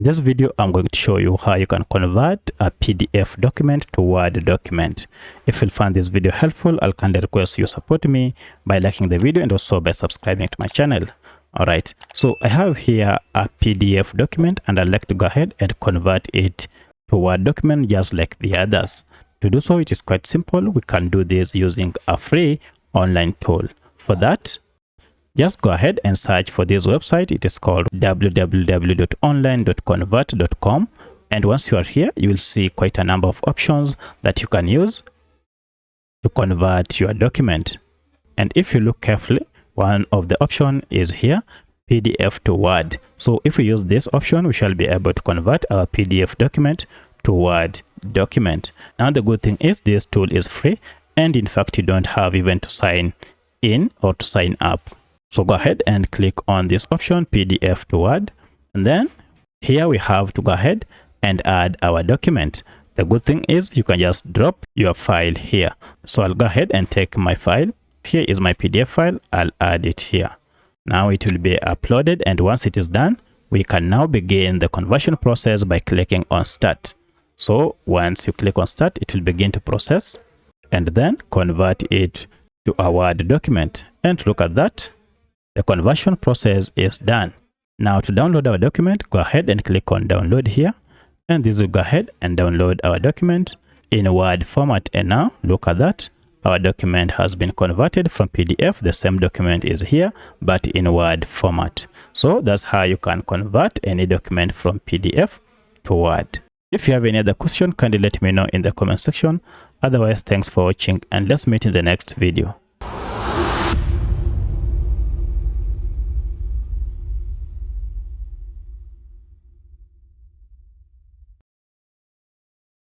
In this video, I'm going to show you how you can convert a PDF document to Word document. If you find this video helpful, I'll kindly request you support me by liking the video and also by subscribing to my channel. Alright, so I have here a PDF document and I'd like to go ahead and convert it to Word document just like the others. To do so, it is quite simple. We can do this using a free online tool. For that, just go ahead and search for this website. It is called www.online.convert.com, and once you are here, you will see quite a number of options that you can use to convert your document. And if you look carefully, one of the options is here, PDF to Word. So if we use this option, we shall be able to convert our PDF document to Word document. Now the good thing is this tool is free, and in fact you don't have even to sign in or to sign up. So go ahead and click on this option, PDF to Word, and then here we have to go ahead and add our document. The good thing is you can just drop your file here. So I'll go ahead and take my file. Here is my PDF file. I'll add it here. Now it will be uploaded, and once it is done, we can now begin the conversion process by clicking on Start. So once you click on Start, it will begin to process and then convert it to a Word document. And look at that. The conversion process is done. Now to download our document, go ahead and click on download here, and this will go ahead and download our document in Word format. And now look at that, our document has been converted from PDF. The same document is here but in Word format. So that's how you can convert any document from PDF to Word. If you have any other question, kindly let me know in the comment section. Otherwise, thanks for watching and let's meet in the next video.